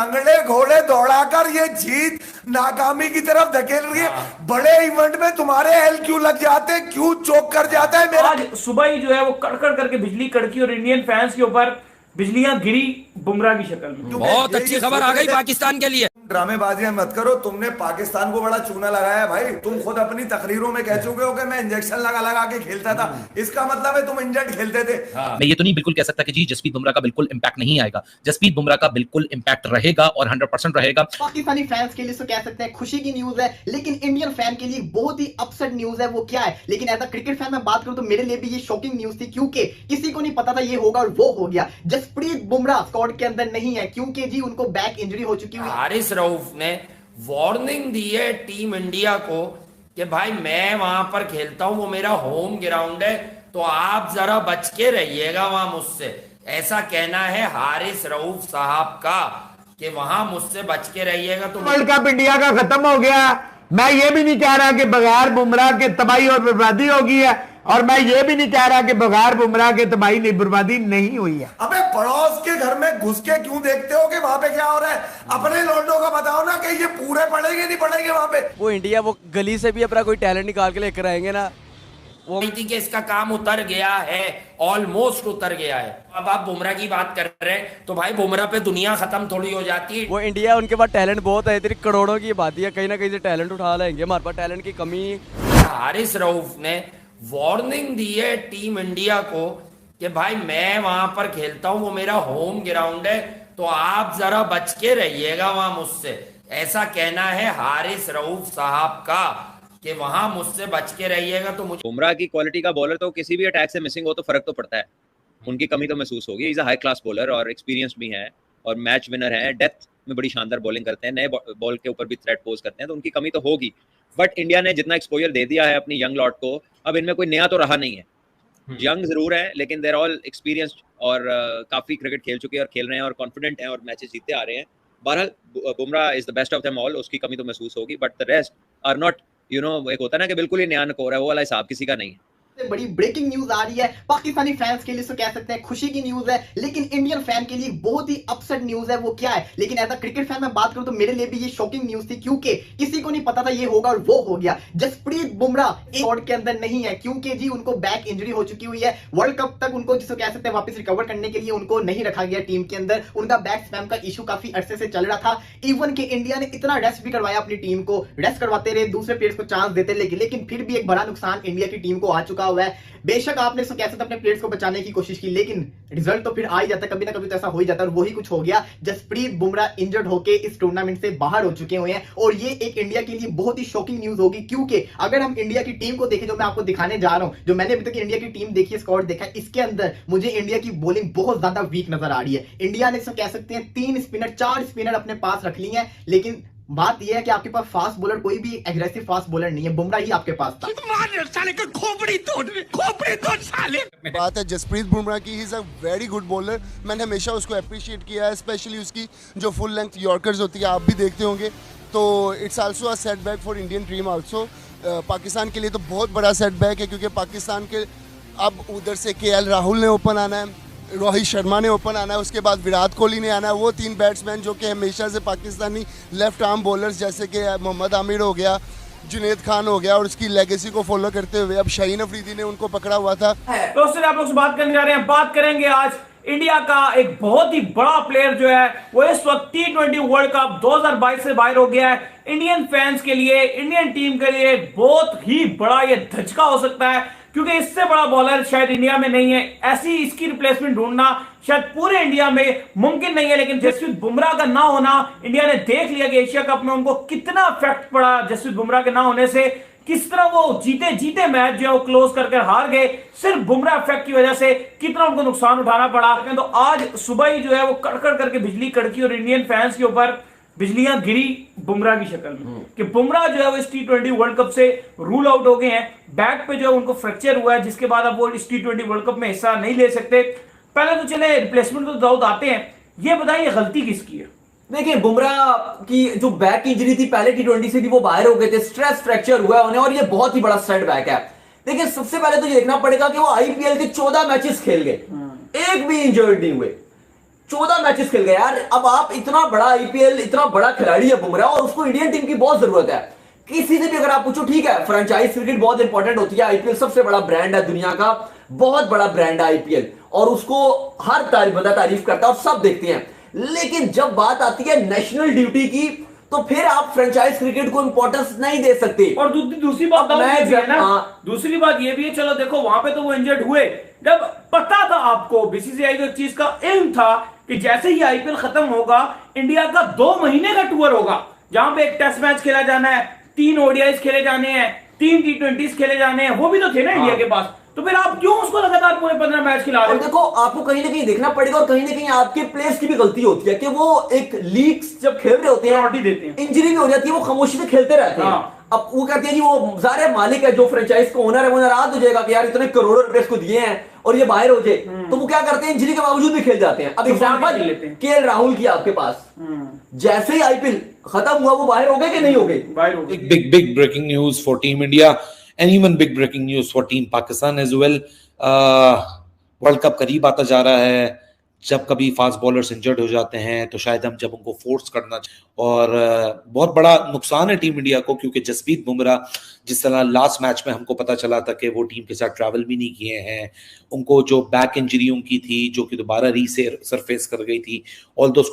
लंगड़े घोड़े दौड़ाकर ये जीत नाकामी की तरफ धकेल रही है। बड़े इवेंट में तुम्हारे एल क्यों लग जाते हैं, क्यों चोक कर जाता है मेरा। आज सुबह ही जो है वो कड़कड़ करके बिजली कड़की और इंडियन फैंस के ऊपर बिजलियां गिरी बुमराह की शक्ल में। बहुत अच्छी खबर आ गई पाकिस्तान के लिए। ड्रामेबाजियां मत करो, तुमने पाकिस्तान को बड़ा चूना लगाया भाई। तुम खुद अपनी तकरीरों में कह चुके हो कि मैं इंजेक्शन लगा लगा के खेलता था, इसका मतलब है तुम इंजर्ड खेलते थे। मैं ये तो नहीं बिल्कुल कह सकता कि जी जसप्रीत बुमराह का बिल्कुल इंपैक्ट नहीं आएगा। जसप्रीत बुमराह का बिल्कुल इंपैक्ट रहेगा और 100% रहेगा। पाकिस्तानी फैंस के लिए तो कह सकते हैं खुशी की न्यूज है, लेकिन इंडियन फैन के लिए बहुत ही अपसेट न्यूज है। वो क्या है, लेकिन एज अ क्रिकेट फैन में बात करूं तो मेरे लिए भी ये शॉकिंग न्यूज थी, क्योंकि किसी को नहीं पता था ये होगा और वो हो गया। जसप्रीत बुमराह स्क्वाड के अंदर नहीं है क्योंकि जी उनको बैक इंजरी हो चुकी है। हारिस रऊफ ने वार्निंग दी है टीम इंडिया को कि भाई मैं वहां पर खेलता हूं, वो मेरा होम ग्राउंड है, तो आप जरा बच के रहिएगा वहां मुझसे। ऐसा कहना है हारिस रऊफ साहब का कि वहां मुझसे बच के रहिएगा। तो वर्ल्ड कप इंडिया का खत्म हो गया। मैं ये भी नहीं कह रहा कि बगैर बुमराह के तबाही और बर्बादी होगी है, और मैं ये भी नहीं कह रहा कि बगैर बुमराह के तबाही नहीं बर्बादी नहीं हुई है। अबे पड़ोस के घर में घुस के क्यों देखते हो कि वहां पे क्या हो रहा है। अपने लौंडों का बताओ ना कि ये पूरे पड़ेंगे नहीं पड़ेंगे वहां पे। वो इंडिया वो गली से भी अपना कोई टैलेंट निकाल के लेकर आएंगे ना। वो थी कि इसका काम उतर गया है, ऑलमोस्ट उतर गया है। अब आप बुमराह की बात कर रहे हैं तो भाई बुमराह पे दुनिया खत्म थोड़ी हो जाती है। वो इंडिया उनके पास टैलेंट बहुत है, इतनी करोड़ों की बात है, कहीं ना कहीं से टैलेंट उठा लेंगे। हमारे पास टैलेंट की कमी। हारिस रऊफ ने वार्निंग दी है टीम इंडिया को कि भाई मैं वहां पर खेलता हूं, वो मेरा होम ग्राउंड है, तो आप जरा बच के रहिएगा वहां मुझसे। ऐसा कहना है हारिस रऊफ साहब का कि वहां मुझसे बच के रहिएगा। तो मुझे बुमराह की क्वालिटी का बॉलर तो किसी भी अटैक से मिसिंग हो तो फर्क तो पड़ता है, उनकी कमी तो महसूस होगी। Is a high class bowler और एक्सपीरियंस भी है और मैच विनर है, डेप्थ में बड़ी शानदार बॉलिंग करते हैं, नए बॉल के ऊपर भी थ्रेट पोज करते हैं, तो उनकी कमी तो होगी। बट इंडिया ने जितना एक्सपोजर दे दिया है अपनी यंग लॉट को, अब इनमें कोई नया तो रहा नहीं है। यंग जरूर है लेकिन देर ऑल एक्सपीरियंस्ड और काफी क्रिकेट खेल चुके हैं और खेल रहे हैं और कॉन्फिडेंट हैं और मैचेस जीतते आ रहे हैं। बहरहाल Bumrah is the best of them all, उसकी कमी तो महसूस होगी, but the rest are not, you know, एक होता है ना कि बिल्कुल ही नया नकोर है, वो वाला हिसाब किसी का नहीं है। बड़ी ब्रेकिंग न्यूज आ रही है पाकिस्तानी फैंस के लिए, तो कह सकते हैं खुशी की न्यूज है, लेकिन इंडियन फैन के लिए बहुत ही अपसेट न्यूज है। वो क्या है, लेकिन एज अ क्रिकेट फैन में बात करूं तो मेरे लिए भी ये शॉकिंग न्यूज थी, क्योंकि किसी को नहीं पता था ये होगा और वो हो गया। जसप्रीत बुमराह स्क्वाड के अंदर नहीं है क्योंकि जी उनको बैक इंजरी हो चुकी हुई है। वर्ल्ड कप तक उनको जिसको कह सकते हैं वापस रिकवर करने के लिए उनको नहीं रखा गया टीम के अंदर। उनका बैक स्पैम का इशू काफी अरसे से चल रहा था। इवन कि इंडिया ने इतना रेस्ट भी करवाया अपनी टीम को, रेस्ट करवाते रहे, दूसरे प्लेयर्स को चांस देते, लेकिन फिर भी एक बड़ा नुकसान इंडिया की टीम को आ चुका हुआ है। बेशक आपने कह सकते अपने प्लेयर्स को बचाने की कोशिश की, लेकिन रिजल्ट तो फिर आ ही जाता है, कभी ना कभी तो ऐसा हो ही जाता है, और वही कुछ हो गया। जसप्रीत बुमराह इंजर्ड होके इस टूर्नामेंट से बाहर हो चुके हुए हैं, और ये एक इंडिया के लिए बहुत ही शॉकिंग न्यूज होगी, क्योंकि अगर हम इंडिया की टीम को देखें, जो मैं आपको दिखाने जा रहा हूं, जो मैंने अभी तक इंडिया की टीम देखी है, स्क्वाड देखा है, इसके अंदर मुझे इंडिया की बॉलिंग बहुत ज्यादा वीक नजर आ रही है। इंडिया ने कह सकते हैं 3 स्पिनर 4 स्पिनर अपने पास रख ली है, लेकिन बात यह है कि आपके पास फास्ट बॉलर कोई भी एग्रेसिव फास्ट बॉलर नहीं है। बुमराह ही आपके पास था। बात है जसप्रीत बुमराह की, he is a very good bowler. मैंने हमेशा उसको अप्रिशिएट किया है, स्पेशली उसकी जो फुल लेंथ यॉर्कर्स होती है, आप भी देखते होंगे। तो it's also a setback for Indian team also. Pakistan के लिए तो बहुत बड़ा सेटबैक है, क्योंकि पाकिस्तान के अब उधर से केएल राहुल ने ओपन आना है, रोहित शर्मा ने ओपन आना है, उसके बाद विराट कोहली ने आना है। वो 3 बैट्समैन जो कि हमेशा से पाकिस्तानी लेफ्ट आर्म बॉलर्स, जैसे कि मोहम्मद आमिर हो गया, जुनेद खान हो गया, और उसकी लेगेसी को फॉलो करते हुए अब शाहीन अफरीदी ने उनको पकड़ा हुआ था। तो उससे आप लोग से बात करने जा रहे हैं, बात करेंगे आज इंडिया का एक बहुत ही बड़ा प्लेयर जो है वो इस वक्त T20 वर्ल्ड कप 2022 से बाहर हो गया है। इंडियन फैंस के लिए, इंडियन टीम के लिए बहुत ही बड़ा ये धचका हो सकता है, क्योंकि इससे बड़ा बॉलर शायद इंडिया में नहीं है। ऐसी इसकी रिप्लेसमेंट ढूंढना शायद पूरे इंडिया में मुमकिन नहीं है, लेकिन जसप्रीत बुमराह का ना होना, इंडिया ने देख लिया कि एशिया कप में उनको कितना इफेक्ट पड़ा जसप्रीत बुमराह के ना होने से, किस तरह वो जीते मैच जो है वो क्लोज करके हार गए सिर्फ बुमराह इफेक्ट की वजह से, कितना उनको नुकसान उठाना पड़ा। तो आज सुबह ही जो है वो कड़कड़ करके बिजली कड़की और इंडियन फैंस के ऊपर बिजलियां गिरी बुमराह की शक्ल में कि बुमराह जो है वो इस T20 वर्ल्ड कप से रूल आउट हो गए हैं। बैक पे जो है उनको फ्रैक्चर हुआ है, जिसके बाद अब वो इस T20 वर्ल्ड कप में हिस्सा नहीं ले सकते। पहले तो चले रिप्लेसमेंट तो दाऊद आते हैं, ये बताइए गलती किसकी है। देखिए, बुमराह की जो बैक इंजरी थी पहले T20 से भी वो बाहर हो गए थे, स्ट्रेस फ्रैक्चर हुआ है उन्हें, और ये बहुत ही बड़ा सेटबैक है। देखिए, सबसे पहले तो ये देखना पड़ेगा कि वो IPL के 14 मैचेस खेल गए, एक भी इंजर्ड नहीं हुए। 14 मैचेस खेल गए यार। अब आप इतना बड़ा आईपीएल, इतना बड़ा खिलाड़ी है बुमराह और उसको इंडियन टीम की बहुत जरूरत है। किसी से भी अगर आप पूछो, ठीक है फ्रेंचाइज क्रिकेट बहुत इंपॉर्टेंट होती है, आईपीएल सबसे बड़ा ब्रांड है दुनिया का, बहुत बड़ा ब्रांड है आईपीएल और उसको हर बंदा तारीफ करता है और सब देखते हैं। लेकिन जब बात आती है नेशनल ड्यूटी की तो फिर आप फ्रेंचाइज क्रिकेट को इंपॉर्टेंस नहीं दे सकते। और दूसरी बात दूसरी बात ये भी है, चलो देखो वहां पे तो वो इंजर्ड हुए, जब पता था आपको, बीसीसीआई को एक चीज का इल्म था कि जैसे ही आईपीएल खत्म होगा इंडिया का 2 महीने का टूर होगा, जहां पे एक टेस्ट मैच खेला जाना है, 3 ओडीआईज खेले जाने हैं, 3 टी20 खेले जाने हैं, वो भी तो थे ना इंडिया के पास। तो फिर आप क्यों उसको लगातार पूरे 15 मैच खिला रहे हो? देखो आपको कहीं ना कहीं देखना पड़ेगा और कहीं ना कहीं आपके प्लेयर्स की भी गलती होती है कि वो एक लीग्स जब खेल रहे होते हैं इंजरी भी हो जाती है, वो खामोशी में खेलते रहते हैं। अब वो कहते हैं कि वो सारे मालिक है, जो फ्रेंचाइज का ओनर है वो नाराज हो जाएगा कि यार इतने करोड़ों रुपए इसको दिए हैं और ये बाहर हो जाए, तो वो क्या करते हैं इंजरी के बावजूद भी खेल जाते हैं। अब एग्जांपल केएल राहुल की आपके पास, जैसे ही आईपीएल खत्म हुआ वो बाहर हो गए कि नहीं हो गए? Big breaking news for Team India and even big breaking news for Team Pakistan as well. World cup करीब आता जा रहा है, जब कभी फास्ट बॉलर्स इंजर्ड हो जाते हैं तो शायद हम जब उनको फोर्स करना, और बहुत बड़ा नुकसान है टीम इंडिया को, क्योंकि जसप्रीत बुमराह जिस तरह लास्ट मैच में हमको पता चला था कि वो टीम के साथ ट्रैवल भी नहीं किए हैं, उनको जो बैक इंजरी उनकी थी जो कि दोबारा रीसरफेस कर गई थी, ऑल्दो